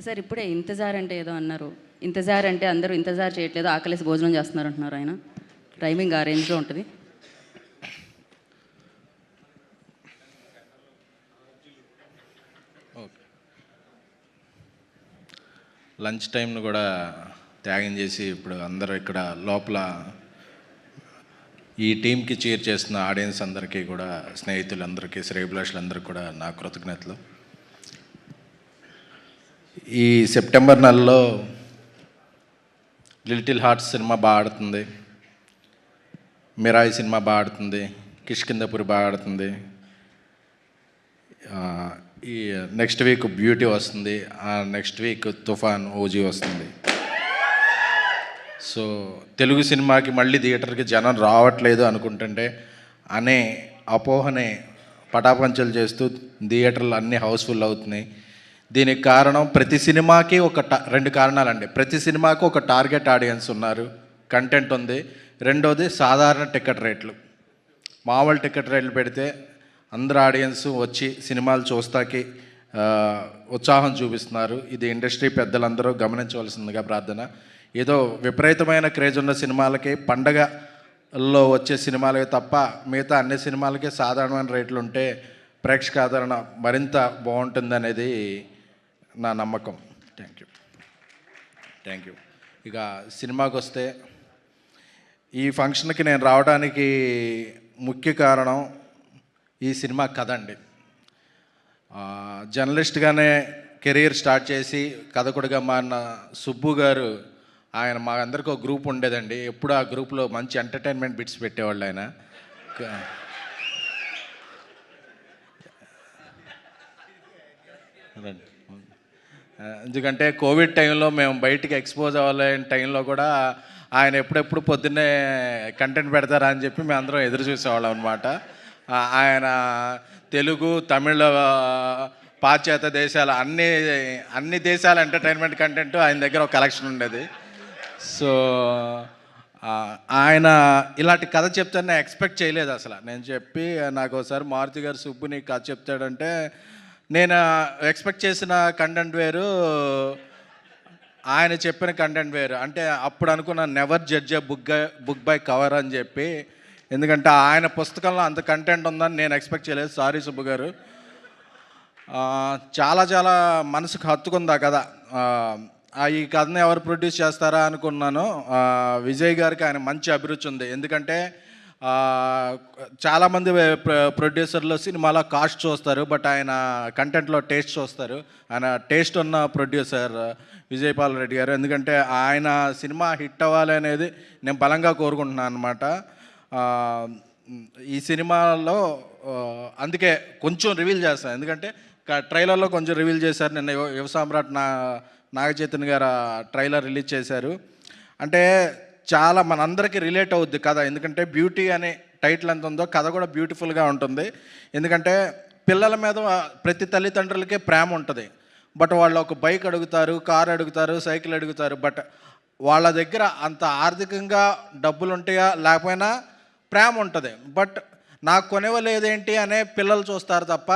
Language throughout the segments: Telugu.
సార్ ఇప్పుడే ఇంతజార్ అంటే ఏదో అన్నారు. ఇంతజార్ అంటే అందరూ ఇంతజార్ చేయట్లేదు, ఆకలేసి భోజనం చేస్తున్నారు అంటున్నారు ఆయన. టైమింగ్ ఆ రేంజ్లో ఉంటుంది. లంచ్ టైంను కూడా త్యాగం చేసి ఇప్పుడు అందరూ ఇక్కడ లోపల ఈ టీంకి చీర్ చేస్తున్న ఆడియన్స్ అందరికీ కూడా, స్నేహితులందరికీ, శ్రేయభిలాషులందరికీ కూడా నా కృతజ్ఞతలు. ఈ సెప్టెంబర్ నెలలో లిటిల్ హార్ట్స్ సినిమా బాగా ఆడుతుంది, మిరాయి సినిమా బాగా ఆడుతుంది, కిష్కిందపురి బాగా ఆడుతుంది. ఈ నెక్స్ట్ వీక్ బ్యూటీ వస్తుంది, నెక్స్ట్ వీక్ తుఫాన్ ఓజీ వస్తుంది. సో తెలుగు సినిమాకి మళ్ళీ థియేటర్కి జనం రావట్లేదు అనుకుంటుంటే అనే అపోహనే పటాపంచలు చేస్తూ థియేటర్లు అన్నీ హౌస్ఫుల్ అవుతున్నాయి. దీనికి కారణం ప్రతి సినిమాకి రెండు కారణాలండి. ప్రతి సినిమాకి ఒక టార్గెట్ ఆడియన్స్ ఉన్నారు, కంటెంట్ ఉంది. రెండోది సాధారణ టికెట్ రేట్లు. మామూలు టికెట్ రేట్లు పెడితే అందరు ఆడియన్స్ వచ్చి సినిమాలు చూస్తాకి ఉత్సాహం చూపిస్తున్నారు. ఇది ఇండస్ట్రీ పెద్దలందరూ గమనించవలసిందిగా ప్రార్థన. ఏదో విపరీతమైన క్రేజ్ ఉన్న సినిమాలకి, పండగల్లో వచ్చే సినిమాలకి తప్ప మిగతా అన్ని సినిమాలకి సాధారణమైన రేట్లు ఉంటే ప్రేక్షక ఆదరణ మరింత బాగుంటుంది అనేది నా నమ్మకం. Thank you. ఇక సినిమాకి వస్తే, ఈ ఫంక్షన్కి నేను రావడానికి ముఖ్య కారణం ఈ సినిమా కథ అండి. జర్నలిస్ట్గానే కెరీర్ స్టార్ట్ చేసి కథకుడిగా మారిన సుబ్బు గారు, ఆయన మా అందరికీ ఒక గ్రూప్ ఉండేదండి. ఎప్పుడు ఆ గ్రూప్లో మంచి ఎంటర్టైన్మెంట్ బిట్స్ పెట్టేవాళ్ళు ఆయన. ఎందుకంటే కోవిడ్ టైంలో మేము బయటికి ఎక్స్పోజ్ అవ్వలేని టైంలో కూడా ఆయన ఎప్పుడెప్పుడు పొద్దున్నే కంటెంట్ పెడతారా అని చెప్పి మేము అందరం ఎదురు చూసేవాళ్ళం అనమాట. ఆయన తెలుగు, తమిళ, పాశ్చాత్య దేశాల అన్ని దేశాల ఎంటర్టైన్మెంట్ కంటెంట్ ఆయన దగ్గర ఒక కలెక్షన్ ఉండేది. సో ఆయన ఇలాంటి కథ చెప్తాను ఎక్స్పెక్ట్ చేయలేదు అసలు. నేను చెప్పి నాకు ఒకసారి మారుతి గారు సుబ్బు నీ కథ చెప్తాడంటే నేను ఎక్స్పెక్ట్ చేసిన కంటెంట్ వేరు, ఆయన చెప్పిన కంటెంట్ వేరు. అంటే అప్పుడు అనుకున్న never judge book by cover అని చెప్పి, ఎందుకంటే ఆయన పుస్తకంలో అంత కంటెంట్ ఉందని నేను ఎక్స్పెక్ట్ చేయలేదు. సారీ సుబ్బు గారు. చాలా చాలా మనసుకు హత్తుకుంది ఆ కథ. ఈ కథను ఎవరు ప్రొడ్యూస్ చేస్తారా అనుకున్నాను. విజయ్ గారికి ఆయన మంచి అభిరుచి ఉంది. ఎందుకంటే చాలామంది ప్రొడ్యూసర్లు సినిమాలో కాస్ట్ చూస్తారు, బట్ ఆయన కంటెంట్లో టేస్ట్ చూస్తారు. ఆయన టేస్ట్ ఉన్న ప్రొడ్యూసర్ విజయపాల్ రెడ్డి గారు. ఎందుకంటే ఆయన సినిమా హిట్ అవ్వాలి అనేది నేను బలంగా కోరుకుంటున్నాను అనమాట. ఈ సినిమాలో అందుకే కొంచెం రివీల్ చేస్తాను, ఎందుకంటే ట్రైలర్లో కొంచెం రివీల్ చేశారు. నిన్న యువ సామ్రాట్ నాగచైతన్య గారు ట్రైలర్ రిలీజ్ చేశారు. అంటే చాలా మనందరికీ రిలేట్ అవుద్ది కథ. ఎందుకంటే బ్యూటీ అనే టైటిల్ ఎంత ఉందో కథ కూడా బ్యూటిఫుల్గా ఉంటుంది. ఎందుకంటే పిల్లల మీద ప్రతి తల్లిదండ్రులకే ప్రేమ ఉంటుంది, బట్ వాళ్ళు ఒక బైక్ అడుగుతారు, కారు అడుగుతారు, సైకిల్ అడుగుతారు. బట్ వాళ్ళ దగ్గర అంత ఆర్థికంగా డబ్బులు ఉంటాయా లేకపోయినా ప్రేమ ఉంటుంది. బట్ నాకు కొనివ్వలేదేంటి అనే పిల్లలు చూస్తారు తప్ప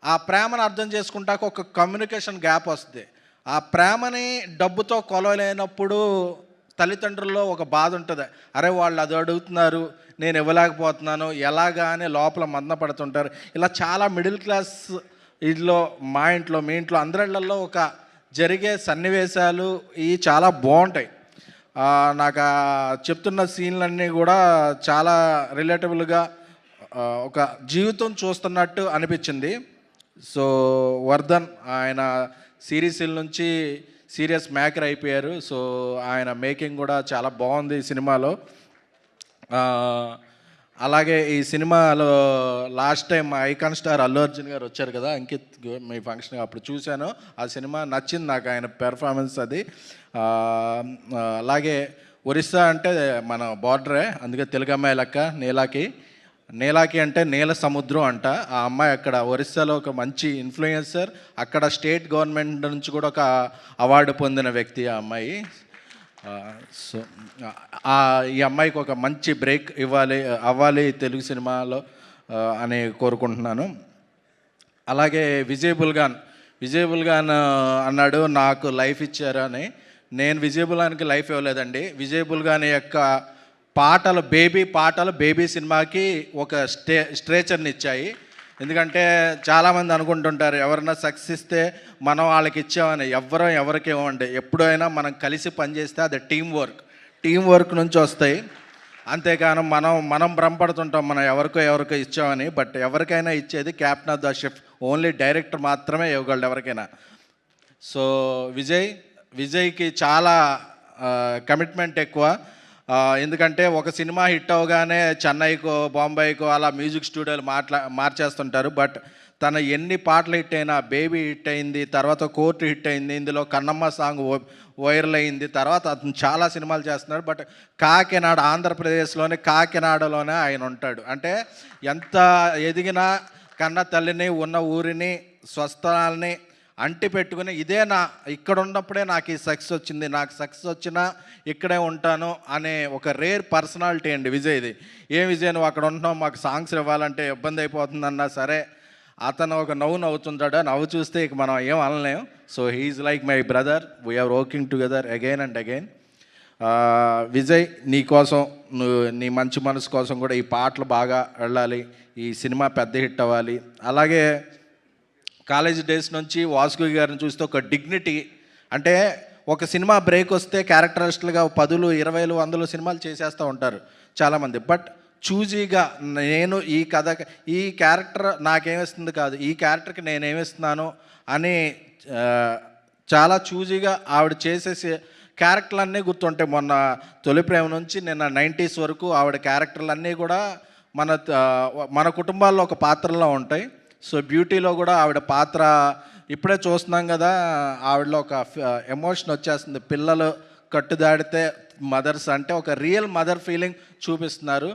ఆ ప్రేమను అర్థం చేసుకుంటాక ఒక కమ్యూనికేషన్ గ్యాప్ వస్తుంది. ఆ ప్రేమని డబ్బుతో కొలవలేనప్పుడు తల్లిదండ్రుల్లో ఒక బాధ ఉంటుంది. అరే వాళ్ళు అది అడుగుతున్నారు, నేను ఇవ్వలేకపోతున్నాను ఎలాగా అని లోపల మందపడుతుంటారు. ఇలా చాలా మిడిల్ క్లాస్ ఇంట్లో, మా ఇంట్లో, మీ ఇంట్లో, అందరిళ్లలో ఒక జరిగే సన్నివేశాలు ఇవి చాలా బాగుంటాయి. నాకు చెప్తున్న సీన్లన్నీ కూడా చాలా రిలేటబుల్గా ఒక జీవితం చూస్తున్నట్టు అనిపించింది. సో వర్ధన్ ఆయన సిరీస్ల నుంచి సీరియస్ మేకర్ అయిపోయారు. సో ఆయన మేకింగ్ కూడా చాలా బాగుంది ఈ సినిమాలో. అలాగే ఈ సినిమాలో last time icon star Allu Arjun గారు వచ్చారు కదా, అంకిత్ మీ ఫంక్షన్ అప్పుడు చూశాను. ఆ సినిమా నచ్చింది నాకు, ఆయన పెర్ఫార్మెన్స్ అది. అలాగే ఒరిస్సా అంటే మన బార్డరే, అందుకే తెలుగు అమ్మాయి లెక్క నీలాకి అంటే నీల సముద్రం అంట. ఆ అమ్మాయి అక్కడ ఒరిస్సాలో ఒక మంచి ఇన్ఫ్లుయెన్సర్, అక్కడ స్టేట్ గవర్నమెంట్ నుంచి కూడా ఒక అవార్డు పొందిన వ్యక్తి ఆ అమ్మాయి. సో ఈ అమ్మాయికి ఒక మంచి బ్రేక్ అవ్వాలి తెలుగు సినిమాలో అని కోరుకుంటున్నాను. అలాగే విజయ్ బుల్గాన్ అన్నాడు నాకు లైఫ్ ఇచ్చారు అని. నేను విజయ్ బుల్గాన్కి లైఫ్ ఇవ్వలేదండి. విజయ్ బుల్గాన్ యొక్క పాటలు బేబీ సినిమాకి ఒక స్ట్రేచర్ని ఇచ్చాయి. ఎందుకంటే చాలామంది అనుకుంటుంటారు ఎవరైనా సక్సెస్ ఇస్తే మనం వాళ్ళకి ఇచ్చామని. ఎవరికి ఇవ్వండి. ఎప్పుడైనా మనం కలిసి పనిచేస్తే అది టీం వర్క్ నుంచి వస్తాయి. అంతేకాను మనం భ్రమపడుతుంటాం మనం ఎవరికో ఇచ్చామని. బట్ ఎవరికైనా ఇచ్చేది captain of the ship. Only director మాత్రమే ఇవ్వగలడు ఎవరికైనా. సో విజయ్కి చాలా కమిట్మెంట్ ఎక్కువ. ఎందుకంటే ఒక సినిమా హిట్ అవగానే చెన్నైకో బాంబేకో అలా మ్యూజిక్ స్టూడియోలు మార్చేస్తుంటారు. బట్ తన ఎన్ని పాటలు హిట్ అయినా, బేబీ హిట్ అయింది, తర్వాత కోర్టు హిట్ అయింది, ఇందులో కన్నమ్మ సాంగ్ వైరల్ అయింది, తర్వాత అతను చాలా సినిమాలు చేస్తున్నాడు. బట్ ఆంధ్రప్రదేశ్లోనే కాకినాడలోనే ఆయన ఉంటాడు. అంటే ఎంత ఎదిగినా కన్న తల్లిని, ఉన్న ఊరిని, స్వస్థలాల్ని అంటి పెట్టుకుని ఇక్కడ ఉన్నప్పుడే నాకు ఈ సక్సెస్ వచ్చింది, నాకు సక్సెస్ వచ్చినా ఇక్కడే ఉంటాను అనే ఒక రేర్ పర్సనాలిటీ అండి విజయ్ది. విజయ్ నువ్వు అక్కడ ఉంటున్నావు, మాకు సాంగ్స్ ఇవ్వాలంటే ఇబ్బంది అయిపోతుందన్నా సరే అతను ఒక నవ్వుతుంటాడు. నవ్వు చూస్తే ఇక మనం ఏం అనలేం. So he's like my brother. We're working together again and again. Vijay నీకోసం, నీ మంచి మనసు కోసం కూడా ఈ పాటలు బాగా వెళ్ళాలి, ఈ సినిమా పెద్ద హిట్ అవ్వాలి. అలాగే కాలేజ్ డేస్ నుంచి వాసుకి గారిని చూస్తే ఒక డిగ్నిటీ, అంటే ఒక సినిమా బ్రేక్ వస్తే క్యారెక్టరిస్టులుగా 10, 20, 100 సినిమాలు చేసేస్తూ ఉంటారు చాలామంది. బట్ చూజీగా నేను ఈ క్యారెక్టర్ నాకేమిస్తుంది కాదు, ఈ క్యారెక్టర్కి నేనేమిస్తున్నాను అని చాలా చూజీగా ఆవిడ చేసేసి క్యారెక్టర్లన్నీ గుర్తుంటాయి. మొన్న తొలి ప్రేమ నుంచి నిన్న 90s వరకు ఆవిడ క్యారెక్టర్లన్నీ కూడా మన కుటుంబాల్లో ఒక పాత్రలో ఉంటాయి. సో బ్యూటీలో కూడా ఆవిడ పాత్ర ఇప్పుడే చూస్తున్నాం కదా, ఆవిడలో ఒక ఎమోషన్ వచ్చేస్తుంది. పిల్లలు కట్టుదాడితే మదర్స్ అంటే ఒక రియల్ మదర్ ఫీలింగ్ చూపిస్తున్నారు.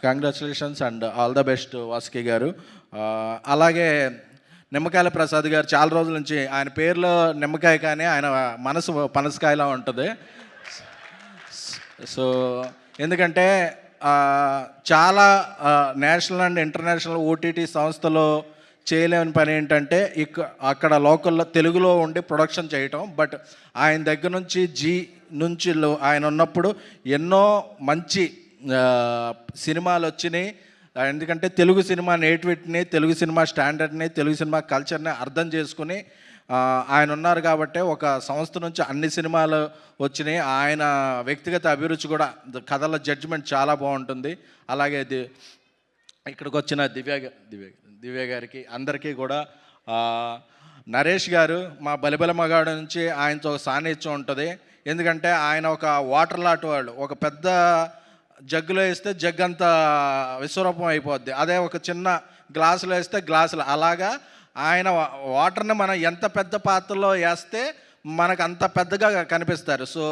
Congratulations and all the best Vasuki గారు. అలాగే నిమ్మకాయల ప్రసాద్ గారు చాలా రోజుల నుంచి, ఆయన పేరులో నిమ్మకాయ కానీ ఆయన మనసు పనసకాయలా ఉంటుంది. సో ఎందుకంటే చాలా నేషనల్ అండ్ ఇంటర్నేషనల్ ఓటీటీ సంస్థలో చేయలేని పని ఏంటంటే అక్కడ లోకల్లో తెలుగులో ఉండి ప్రొడక్షన్ చేయటం. బట్ ఆయన దగ్గర నుంచి ఆయన ఉన్నప్పుడు ఎన్నో మంచి సినిమాలు వచ్చినాయి. ఎందుకంటే తెలుగు సినిమా నేటివిటీని, తెలుగు సినిమా స్టాండర్డ్ని, తెలుగు సినిమా కల్చర్ని అర్థం చేసుకుని ఆయన ఉన్నారు కాబట్టి ఒక సంస్థ నుంచి అన్ని సినిమాలు వచ్చినాయి. ఆయన వ్యక్తిగత అభిరుచి కూడా, కథల జడ్జిమెంట్ చాలా బాగుంటుంది. అలాగే ఇక్కడికి వచ్చిన దివ్య గారికి అందరికీ కూడా, నరేష్ గారు మా బలిబల మగాడు నుంచి ఆయనతో ఒక సాన్నిధ్యం ఉంటుంది. ఎందుకంటే ఆయన ఒక వాటర్ లాంటి వాళ్ళు. ఒక పెద్ద జగ్గులో వేస్తే జగ్ అంతా విశ్వరూపం అయిపోద్ది. అదే ఒక చిన్న గ్లాసులో వేస్తే గ్లాసులు, అలాగా ఆయన వాటర్ని మనం ఎంత పెద్ద పాత్రలో వేస్తే మనకు అంత పెద్దగా కనిపిస్తారు. సో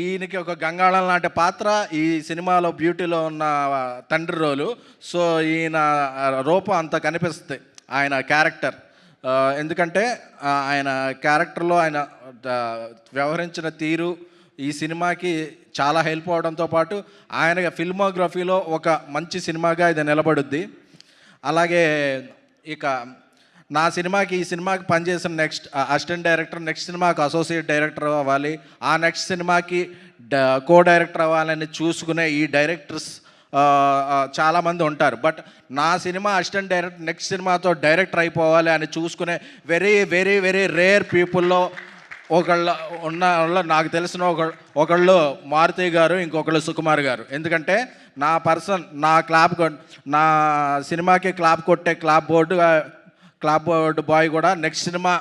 ఈయనకి ఒక గంగాళం లాంటి పాత్ర ఈ సినిమాలో బ్యూటీలో ఉన్న తండ్రి రోలు. సో ఈయన రూపం అంత కనిపిస్తుంది ఆయన క్యారెక్టర్. ఎందుకంటే ఆయన క్యారెక్టర్లో ఆయన వ్యవహరించిన తీరు ఈ సినిమాకి చాలా హెల్ప్ అవడంతో పాటు ఆయన ఫిల్మోగ్రఫీలో ఒక మంచి సినిమాగా ఇది నిలబడుద్ది. అలాగే ఇక ఈ సినిమాకి పనిచేసిన నెక్స్ట్ అసిస్టెంట్ డైరెక్టర్ నెక్స్ట్ సినిమాకి అసోసియేట్ డైరెక్టర్ అవ్వాలి, ఆ నెక్స్ట్ సినిమాకి కో డైరెక్టర్ అవ్వాలని చూసుకునే ఈ డైరెక్టర్స్ చాలామంది ఉంటారు. బట్ నా సినిమా అసిస్టెంట్ డైరెక్టర్ నెక్స్ట్ సినిమాతో డైరెక్టర్ అయిపోవాలి అని చూసుకునే వెరీ వెరీ వెరీ రేర్ పీపుల్లో నాకు తెలిసిన ఒకళ్ళు మారుతి గారు, ఇంకొకళ్ళు సుకుమార్ గారు. ఎందుకంటే నా సినిమాకి క్లాప్ కొట్టే క్లాప్ బోర్డు బాయ్ కూడా నెక్స్ట్ సినిమా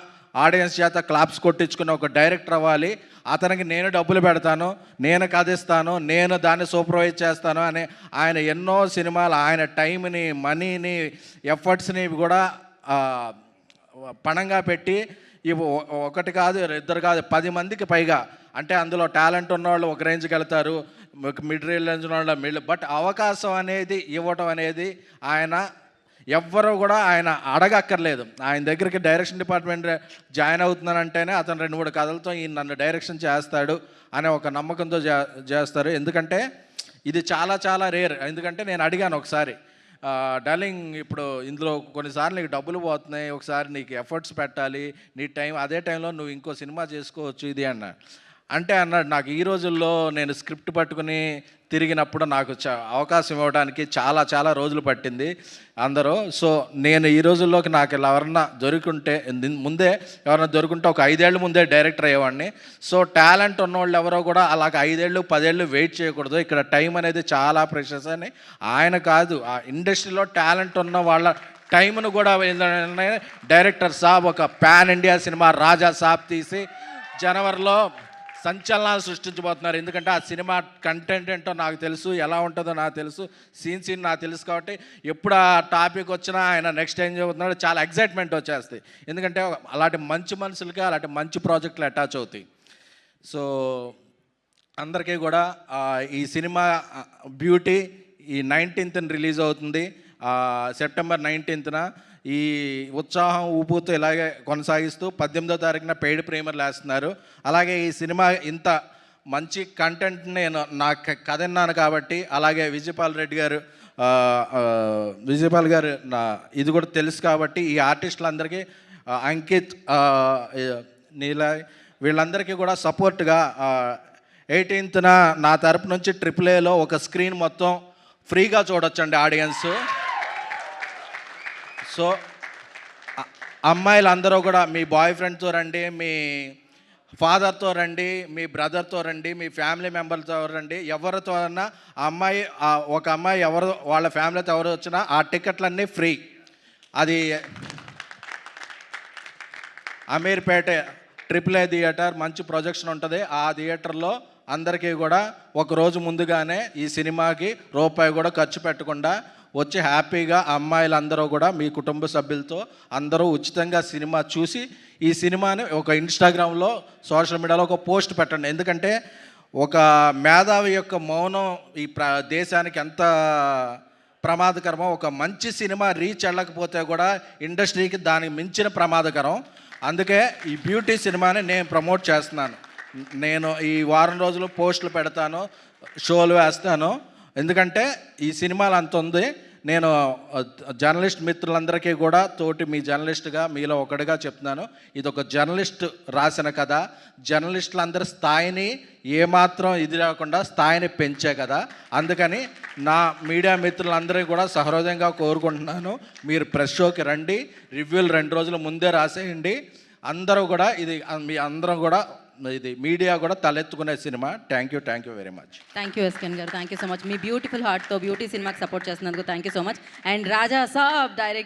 ఆడియన్స్ చేత క్లాప్స్ కొట్టించుకున్న ఒక డైరెక్టర్ అవ్వాలి, అతనికి నేను డబ్బులు పెడతాను, నేను కథిస్తాను, నేను దాన్ని సూపర్వైజ్ చేస్తాను అని ఆయన ఎన్నో సినిమాలు ఆయన టైంని, మనీని, ఎఫర్ట్స్ని కూడా పణంగా పెట్టి ఒకటి కాదు, ఇద్దరు కాదు, 10 మందికి పైగా, అంటే అందులో టాలెంట్ ఉన్నవాళ్ళు ఒక రేంజ్కి వెళ్తారు, మిడ్ రేంజ్ ఉన్న బట్ అవకాశం అనేది ఇవ్వటం అనేది ఆయన ఎవ్వరూ కూడా ఆయన అడగక్కర్లేదు. ఆయన దగ్గరికి డైరెక్షన్ డిపార్ట్మెంట్ జాయిన్ అవుతున్నానంటేనే అతను 2-3 కథలతో ఈయన నన్ను డైరెక్షన్ చేస్తాడు అనే ఒక నమ్మకంతో చేస్తారు. ఎందుకంటే ఇది చాలా చాలా రేర్. ఎందుకంటే నేను అడిగాను ఒకసారి, డార్లింగ్ ఇప్పుడు ఇందులో కొన్నిసార్లు నీకు డబ్బులు పోతున్నాయి, ఒకసారి నీకు ఎఫర్ట్స్ పెట్టాలి, నీ టైం అదే టైంలో నువ్వు ఇంకో సినిమా చేసుకోవచ్చు ఇది అన్నాడు. అంటే అన్నాడు, నాకు ఈ రోజుల్లో నేను స్క్రిప్ట్ పట్టుకుని తిరిగినప్పుడు నాకు అవకాశం ఇవ్వడానికి చాలా చాలా రోజులు పట్టింది అందరూ. సో నేను ఈ రోజుల్లోకి నాకు ఎవరన్నా దొరికింటే, ముందే ఎవరన్నా దొరికింటే ఒక 5 ఏళ్ళ ముందే డైరెక్టర్ అయ్యేవాడిని. సో టాలెంట్ ఉన్నవాళ్ళు ఎవరో కూడా అలాగ 5 ఏళ్ళు 10 ఏళ్ళు వెయిట్ చేయకూడదు, ఇక్కడ టైం అనేది చాలా ప్రెషస్ అని ఆయన కాదు, ఆ ఇండస్ట్రీలో టాలెంట్ ఉన్న వాళ్ళ టైంను కూడా డైరెక్టర్ సాబ్ ఒక పాన్ ఇండియా సినిమా రాజా సాబ్ తీసి జనవరిలో సంచలనాలు సృష్టించబోతున్నారు. ఎందుకంటే ఆ సినిమా కంటెంట్ ఏంటో నాకు తెలుసు, ఎలా ఉంటుందో నాకు తెలుసు, సీన్ నాకు తెలుసు. కాబట్టి ఎప్పుడు ఆ టాపిక్ వచ్చినా ఆయన నెక్స్ట్ ఏం చెబుతున్నాడో చాలా ఎగ్జైట్మెంట్ వచ్చేస్తాయి. ఎందుకంటే అలాంటి మంచి మనుషులకి అలాంటి మంచి ప్రాజెక్టులు అటాచ్ అవుతాయి. సో అందరికీ కూడా ఈ సినిమా బ్యూటీ ఈ 19th రిలీజ్ అవుతుంది, సెప్టెంబర్ 19th. ఈ ఉత్సాహం ఊపుతో ఇలాగే కొనసాగిస్తూ 18వ తారీఖున పెయిడ్ ప్రీమియర్లు వేస్తున్నారు. అలాగే ఈ సినిమా ఇంత మంచి కంటెంట్ నేను నా కథ విన్నాను కాబట్టి, అలాగే విజయపాల్ గారు నా ఇది కూడా తెలుసు కాబట్టి ఈ ఆర్టిస్టులందరికీ అంకిత్, నీలా వీళ్ళందరికీ కూడా సపోర్ట్గా 18th నా తరపు నుంచి AAAలో ఒక స్క్రీన్ మొత్తం ఫ్రీగా చూడొచ్చండి ఆడియన్స్. సో అమ్మాయిలు అందరూ కూడా మీ బాయ్ ఫ్రెండ్తో రండి, మీ ఫాదర్తో రండి, మీ బ్రదర్తో రండి, మీ ఫ్యామిలీ మెంబర్తో రండి, ఎవరితో అన్నా ఒక అమ్మాయి ఎవరు వాళ్ళ ఫ్యామిలీతో ఎవరు వచ్చినా ఆ టికెట్లన్నీ ఫ్రీ. అది అమీర్పేట AAA థియేటర్, మంచి ప్రొజెక్షన్ ఉంటుంది. ఆ థియేటర్లో అందరికీ కూడా ఒకరోజు ముందుగానే ఈ సినిమాకి రూపాయి కూడా ఖర్చు పెట్టకుండా వచ్చి హ్యాపీగా అమ్మాయిలందరూ కూడా మీ కుటుంబ సభ్యులతో అందరూ ఉచితంగా సినిమా చూసి ఈ సినిమాని ఒక ఇన్స్టాగ్రామ్లో సోషల్ మీడియాలో ఒక పోస్ట్ పెట్టండి. ఎందుకంటే ఒక మేధావి యొక్క మౌనం ఈ దేశానికి ఎంత ప్రమాదకరమో, ఒక మంచి సినిమా రీచ్ వెళ్ళకపోతే కూడా ఇండస్ట్రీకి దానికి మించిన ప్రమాదకరం. అందుకే ఈ బ్యూటీ సినిమాని నేను ప్రమోట్ చేస్తున్నాను. నేను ఈ వారం రోజులు పోస్టులు పెడతాను, షోలు వేస్తాను. ఎందుకంటే ఈ సినిమాలు అంత ఉంది. నేను జర్నలిస్ట్ మిత్రులందరికీ కూడా తోటి మీ జర్నలిస్ట్గా మీలో ఒకటిగా చెప్తున్నాను, ఇది ఒక జర్నలిస్ట్ రాసిన కథ. జర్నలిస్టులందరి స్థాయిని ఏమాత్రం ఇది లేకుండా స్థాయిని పెంచే కదా. అందుకని నా మీడియా మిత్రులందరికీ కూడా సహృదయంగా కోరుకుంటున్నాను, మీరు ప్రెస్ షోకి రండి, రివ్యూలు 2 రోజుల ముందే రాసేయండి. అందరూ కూడా ఇది మీ అందరం కూడా ఇది మీడియా కూడా తలెత్తుకునే cinema. Thank you very much. Thank you SKN గారు, థ్యాంక్ యూ సో మచ్. మీ బ్యూటిఫుల్ హార్ట్తో బ్యూటీ సినిమాకి సపోర్ట్ చేస్తున్నందుకు thank you so much. And Raja Saab direct